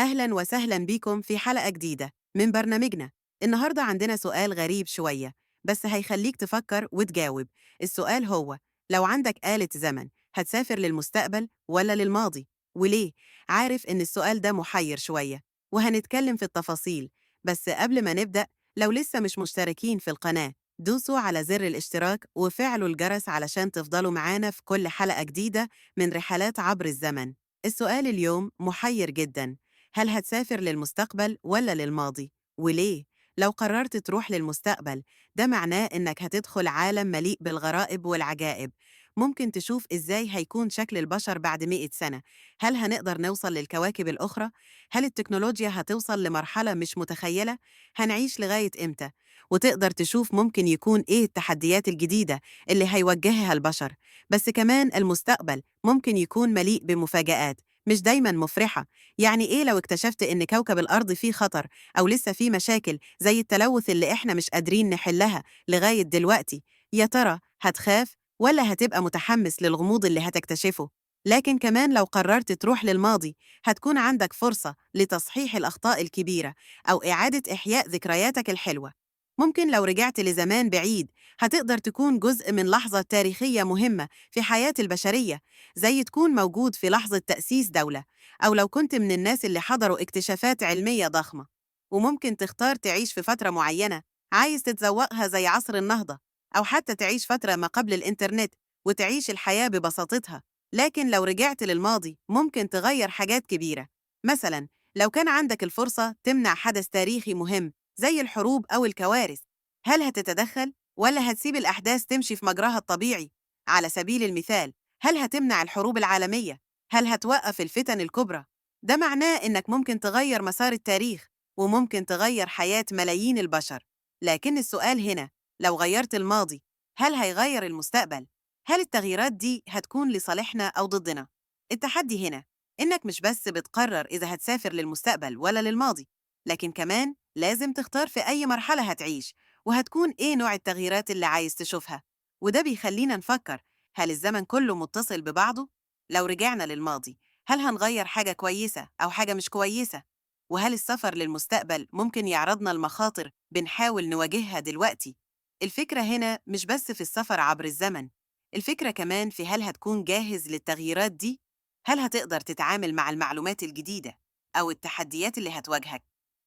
أهلاً وسهلاً بيكم في حلقة جديدة من برنامجنا. النهاردة عندنا سؤال غريب شوية، بس هيخليك تفكر وتجاوب. السؤال هو: لو عندك آلة زمن، هتسافر للمستقبل ولا للماضي؟ وليه؟ عارف إن السؤال ده محير شوية، وهنتكلم في التفاصيل. بس قبل ما نبدأ، لو لسه مش مشتركين في القناة، دوسوا على زر الاشتراك وفعلوا الجرس علشان تفضلوا معانا في كل حلقة جديدة من رحلات عبر الزمن. السؤال اليوم محير جداً: هل هتسافر للمستقبل ولا للماضي؟ وليه؟ لو قررت تروح للمستقبل، ده معناه إنك هتدخل عالم مليء بالغرائب والعجائب. ممكن تشوف إزاي هيكون شكل البشر بعد 100 سنة. هل هنقدر نوصل للكواكب الأخرى؟ هل التكنولوجيا هتوصل لمرحلة مش متخيلة؟ هنعيش لغاية إمتى؟ وتقدر تشوف ممكن يكون إيه التحديات الجديدة اللي هيواجهها البشر. بس كمان المستقبل ممكن يكون مليء بمفاجآت مش دايما مفرحة. يعني إيه لو اكتشفت إن كوكب الأرض فيه خطر، أو لسه فيه مشاكل زي التلوث اللي إحنا مش قادرين نحلها لغاية دلوقتي؟ يا ترى هتخاف ولا هتبقى متحمس للغموض اللي هتكتشفه؟ لكن كمان لو قررت تروح للماضي، هتكون عندك فرصة لتصحيح الأخطاء الكبيرة أو إعادة إحياء ذكرياتك الحلوة. ممكن لو رجعت لزمان بعيد، هتقدر تكون جزء من لحظة تاريخية مهمة في حياة البشرية، زي تكون موجود في لحظة تأسيس دولة، أو لو كنت من الناس اللي حضروا اكتشافات علمية ضخمة. وممكن تختار تعيش في فترة معينة عايز تتذوقها زي عصر النهضة، أو حتى تعيش فترة ما قبل الإنترنت وتعيش الحياة ببساطتها. لكن لو رجعت للماضي، ممكن تغير حاجات كبيرة. مثلا لو كان عندك الفرصة تمنع حدث تاريخي مهم زي الحروب أو الكوارث، هل هتتدخل ولا هتسيب الأحداث تمشي في مجراها الطبيعي؟ على سبيل المثال، هل هتمنع الحروب العالمية؟ هل هتوقف الفتن الكبرى؟ ده معناه إنك ممكن تغير مسار التاريخ، وممكن تغير حياة ملايين البشر. لكن السؤال هنا: لو غيرت الماضي، هل هيغير المستقبل؟ هل التغييرات دي هتكون لصالحنا أو ضدنا؟ التحدي هنا إنك مش بس بتقرر إذا هتسافر للمستقبل ولا للماضي، لكن كمان لازم تختار في أي مرحلة هتعيش، وهتكون إيه نوع التغييرات اللي عايز تشوفها. وده بيخلينا نفكر: هل الزمن كله متصل ببعضه؟ لو رجعنا للماضي، هل هنغير حاجة كويسة أو حاجة مش كويسة؟ وهل السفر للمستقبل ممكن يعرضنا المخاطر بنحاول نواجهها دلوقتي؟ الفكرة هنا مش بس في السفر عبر الزمن، الفكرة كمان في هل هتكون جاهز للتغييرات دي؟ هل هتقدر تتعامل مع المعلومات الجديدة أو التحديات اللي هتواجهك؟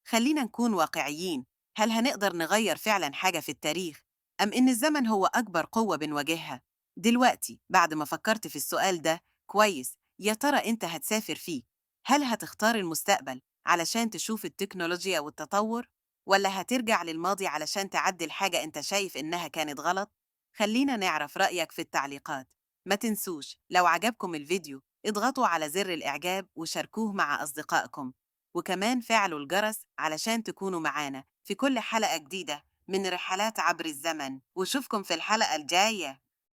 خلينا نكون واقعيين: هل هنقدر نغير فعلا حاجة في التاريخ، أم إن الزمن هو أكبر قوة بنواجهها؟ دلوقتي بعد ما فكرت في السؤال ده كويس، يا ترى أنت هتسافر فيه؟ هل هتختار المستقبل علشان تشوف التكنولوجيا والتطور، ولا هترجع للماضي علشان تعدل حاجة أنت شايف إنها كانت غلط؟ خلينا نعرف رأيك في التعليقات. ما تنسوش لو عجبكم الفيديو اضغطوا على زر الإعجاب وشاركوه مع أصدقائكم، وكمان فعلوا الجرس علشان تكونوا معانا في كل حلقة جديدة من رحلات عبر الزمن. وشوفكم في الحلقة الجاية.